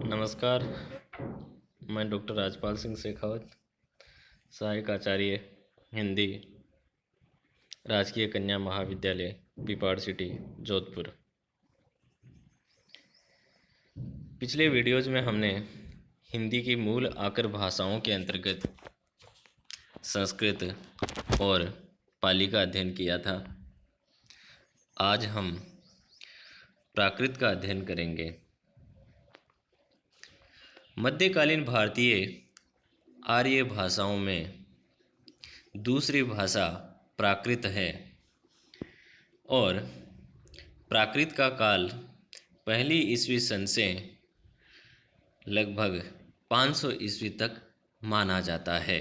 नमस्कार। मैं डॉक्टर राजपाल सिंह शेखावत, सहायक आचार्य हिंदी, राजकीय कन्या महाविद्यालय पीपाड़ सिटी, जोधपुर। पिछले वीडियोज़ में हमने हिंदी की मूल आकर भाषाओं के अंतर्गत संस्कृत और पाली का अध्ययन किया था। आज हम प्राकृत का अध्ययन करेंगे। मध्यकालीन भारतीय आर्य भाषाओं में दूसरी भाषा प्राकृत है और प्राकृत का काल पहली ईस्वी सन से लगभग 500 ईस्वी तक माना जाता है।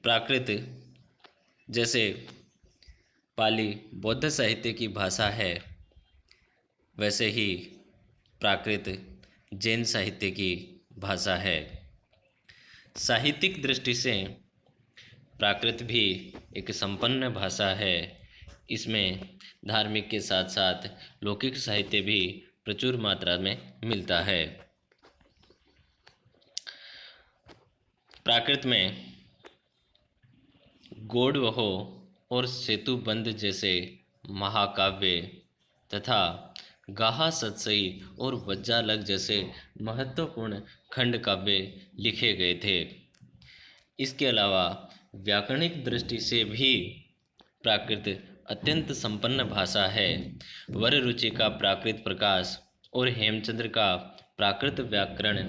प्राकृत जैसे पाली बौद्ध साहित्य की भाषा है, वैसे ही प्राकृत जैन साहित्य की भाषा है। साहित्यिक दृष्टि से प्राकृत भी एक संपन्न भाषा है। इसमें धार्मिक के साथ साथ लौकिक साहित्य भी प्रचुर मात्रा में मिलता है। प्राकृत में गौड़वहो और सेतुबंध जैसे महाकाव्य तथा गाहा सतसई और वज्जालक जैसे महत्वपूर्ण खंड काव्य लिखे गए थे। इसके अलावा व्याकरणिक दृष्टि से भी प्राकृत अत्यंत संपन्न भाषा है। वररुचि का प्राकृत प्रकाश और हेमचंद्र का प्राकृत व्याकरण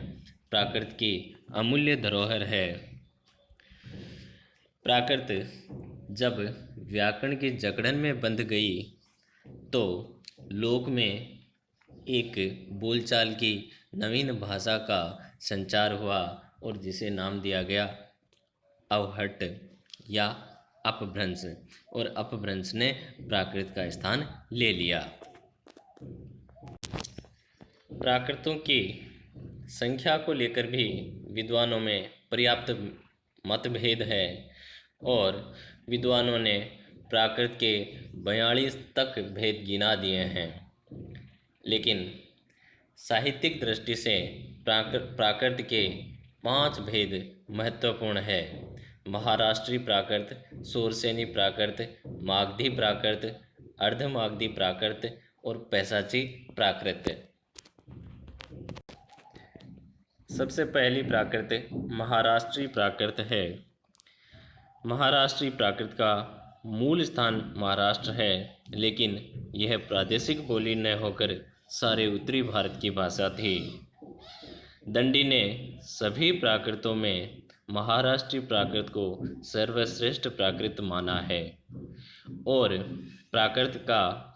प्राकृत की अमूल्य धरोहर है। प्राकृत जब व्याकरण की जकड़न में बंध गई तो लोक में एक बोलचाल की नवीन भाषा का संचार हुआ और जिसे नाम दिया गया अवहट्ट या अपभ्रंश, और अपभ्रंश ने प्राकृत का स्थान ले लिया। प्राकृतों की संख्या को लेकर भी विद्वानों में पर्याप्त मतभेद है और विद्वानों ने प्राकृत के 42 तक भेद गिना दिए हैं, लेकिन साहित्यिक दृष्टि से प्राकृत के 5 भेद महत्वपूर्ण है। महाराष्ट्री प्राकृत, शूरसेनी प्राकृत, मागधी प्राकृत, अर्धमागधी प्राकृत और पैशाची प्राकृत। सबसे पहली प्राकृत महाराष्ट्री प्राकृत है। महाराष्ट्री प्राकृत का मूल स्थान महाराष्ट्र है, लेकिन यह प्रादेशिक बोली न होकर सारे उत्तरी भारत की भाषा थी। दंडी ने सभी प्राकृतों में महाराष्ट्री प्राकृत को सर्वश्रेष्ठ प्राकृत माना है और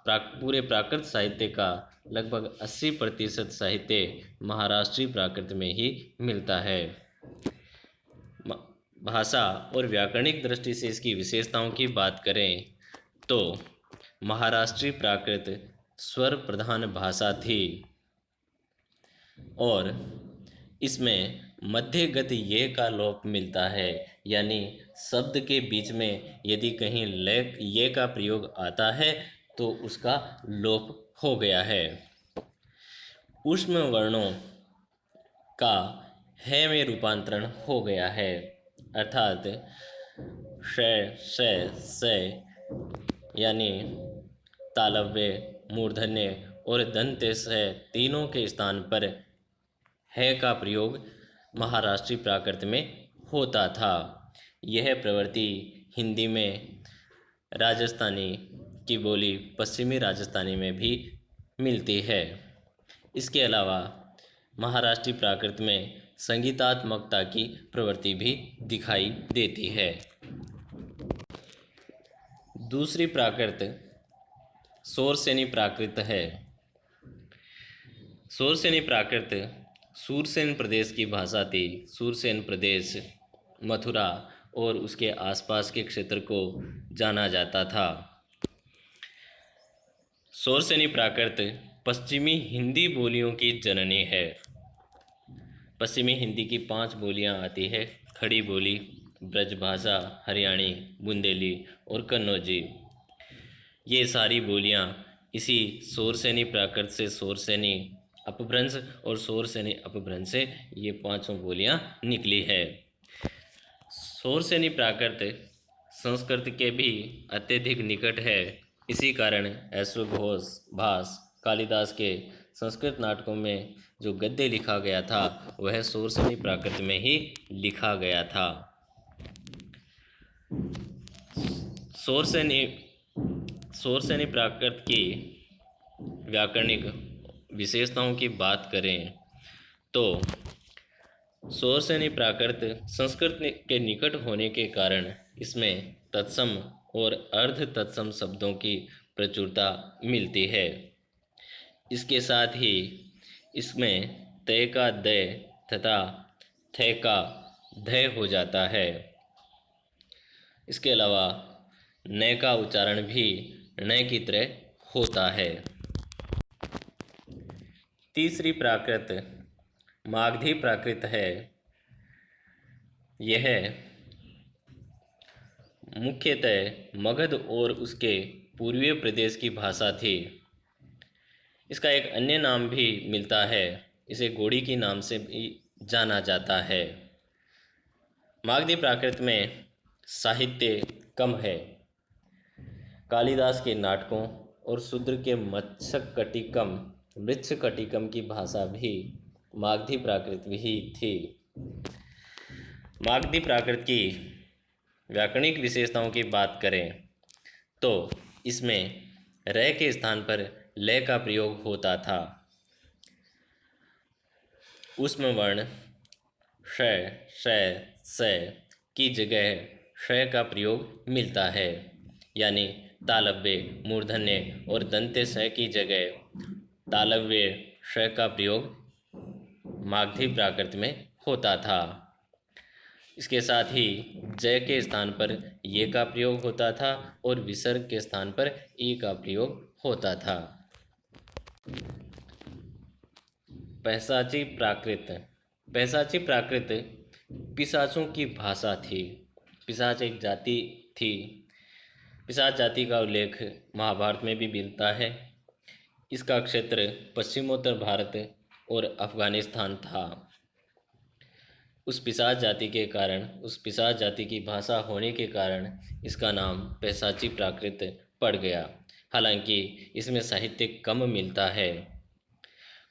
पूरे प्राकृत साहित्य का लगभग 80% साहित्य महाराष्ट्री प्राकृत में ही मिलता है। भाषा और व्याकरणिक दृष्टि से इसकी विशेषताओं की बात करें तो महाराष्ट्री प्राकृत स्वर प्रधान भाषा थी और इसमें मध्य गति ये का लोप मिलता है, यानी शब्द के बीच में यदि कहीं लय ये का प्रयोग आता है तो उसका लोप हो गया है। ऊष्म वर्णों का है में रूपांतरण हो गया है, अर्थात श यानी तालव्य, मूर्धन्य और दंत्य से तीनों के स्थान पर है का प्रयोग महाराष्ट्री प्राकृत में होता था। यह प्रवृत्ति हिंदी में राजस्थानी की बोली पश्चिमी राजस्थानी में भी मिलती है। इसके अलावा महाराष्ट्री प्राकृत में संगीतात्मकता की प्रवृत्ति भी दिखाई देती है। दूसरी प्राकृत शूरसेनी प्राकृत है। शूरसेनी प्राकृत शूरसेन प्रदेश की भाषा थी। शूरसेन प्रदेश मथुरा और उसके आसपास के क्षेत्र को जाना जाता था। शूरसेनी प्राकृत पश्चिमी हिंदी बोलियों की जननी है। पश्चिमी हिंदी की 5 बोलियां आती है: खड़ी बोली, ब्रजभाषा, हरियाणी, बुंदेली और कन्नौजी। ये सारी बोलियां इसी शूरसेनी प्राकृत से शूरसेनी अपभ्रंश और शोर से अपभ्रंश से ये पांचों बोलियां निकली है। शोर से प्राकृत संस्कृत के भी अत्यधिक निकट है। इसी कारण अश्वघोष भास कालिदास के संस्कृत नाटकों में जो गद्य लिखा गया था वह शोर से प्राकृत में ही लिखा गया था। शोर से प्राकृत की व्याकरणिक विशेषताओं की बात करें तो शोर से प्राकृत संस्कृत के निकट होने के कारण इसमें तत्सम और अर्ध तत्सम शब्दों की प्रचुरता मिलती है। इसके साथ ही इसमें तय का दय तथा थे का धय हो जाता है। इसके अलावा न का उच्चारण भी न की तरह होता है। तीसरी प्राकृत मागधी प्राकृत है। यह मुख्यतः मगध और उसके पूर्वीय प्रदेश की भाषा थी। इसका एक अन्य नाम भी मिलता है, इसे गोड़ी के नाम से भी जाना जाता है। मागधी प्राकृत में साहित्य कम है। कालिदास के नाटकों और शूद्र के मत्स्यकटिकम मृच्छकटिकम की भाषा भी मागधी प्राकृत ही थी। मागधी प्राकृत की व्याकरणिक विशेषताओं की बात करें तो इसमें र के स्थान पर ल का प्रयोग होता था। ऊष्म वर्ण श, स की जगह श का प्रयोग मिलता है, यानी तालव्य मूर्धन्य और दंत्य स की जगह तालव्य श का प्रयोग मागधी प्राकृत में होता था। इसके साथ ही जय के स्थान पर ये का प्रयोग होता था और विसर्ग के स्थान पर ई का प्रयोग होता था। पैशाची प्राकृत पिशाचों की भाषा थी। पिशाच एक जाति थी। पिशाच जाति का उल्लेख महाभारत में भी मिलता है। इसका क्षेत्र पश्चिमोत्तर भारत और अफगानिस्तान था। उस पिशाच जाति की भाषा होने के कारण इसका नाम पैशाची प्राकृत पड़ गया। हालांकि इसमें साहित्य कम मिलता है।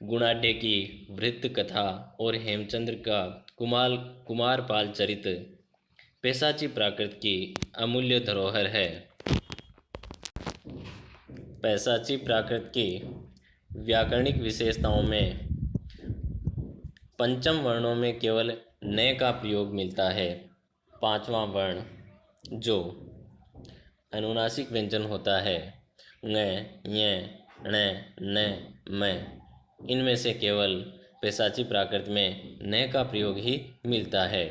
गुणाढ्य की वृत्त कथा और हेमचंद्र का कुमारपाल चरित पैशाची प्राकृत की अमूल्य धरोहर है। पैशाची प्राकृत की व्याकरणिक विशेषताओं में पंचम वर्णों में केवल न का प्रयोग मिलता है। पांचवां वर्ण जो अनुनासिक व्यंजन होता है ङ, ञ, ण, न, म, इनमें से केवल पैशाची प्राकृत में न का प्रयोग ही मिलता है।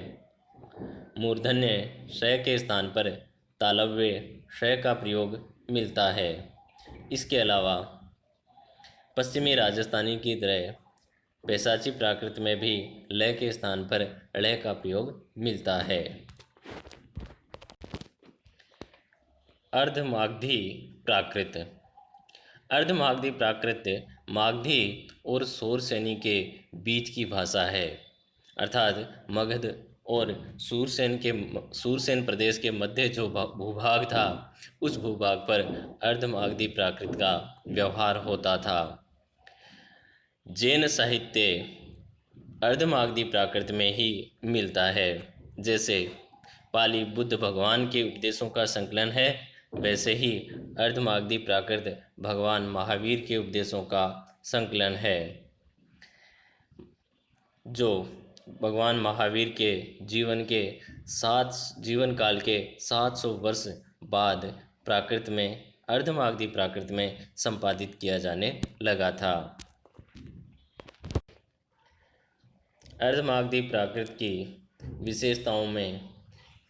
मूर्धन्य श के स्थान पर तालव्य श का प्रयोग मिलता है। इसके अलावा पश्चिमी राजस्थानी की तरह पैशाची प्राकृत में भी ल के स्थान पर ळ का प्रयोग मिलता है। अर्धमागधी प्राकृत मागधी और शोरसेनी के बीच की भाषा है, अर्थात मगध और सूरसेन प्रदेश के मध्य जो भूभाग था उस भूभाग पर अर्धमागधी प्राकृत का व्यवहार होता था। जैन साहित्य अर्धमागधी प्राकृत में ही मिलता है। जैसे पाली बुद्ध भगवान के उपदेशों का संकलन है, वैसे ही अर्धमागधी प्राकृत भगवान महावीर के उपदेशों का संकलन है, जो भगवान महावीर के जीवन काल के 700 वर्ष बाद प्राकृत में अर्धमागधी प्राकृत में संपादित किया जाने लगा था। अर्धमागधी प्राकृत की विशेषताओं में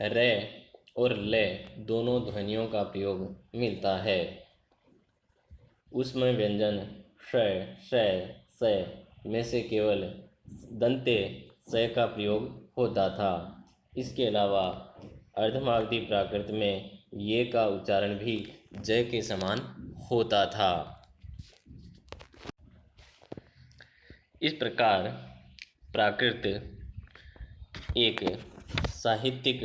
र और ल दोनों ध्वनियों का प्रयोग मिलता है। उसमें व्यंजन श में से केवल दंत्य स का प्रयोग होता था। इसके अलावा अर्धमागधी प्राकृत में ये का उच्चारण भी जय के समान होता था। इस प्रकार प्राकृत एक साहित्यिक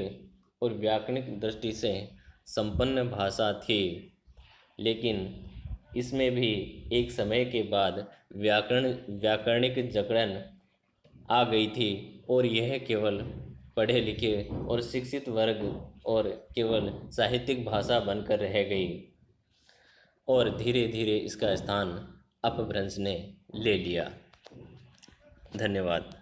और व्याकरणिक दृष्टि से संपन्न भाषा थी, लेकिन इसमें भी एक समय के बाद व्याकरणिक जकड़न आ गई थी और यह केवल पढ़े लिखे और शिक्षित वर्ग और केवल साहित्यिक भाषा बनकर रह गई और धीरे धीरे इसका स्थान अपभ्रंश ने ले लिया। धन्यवाद।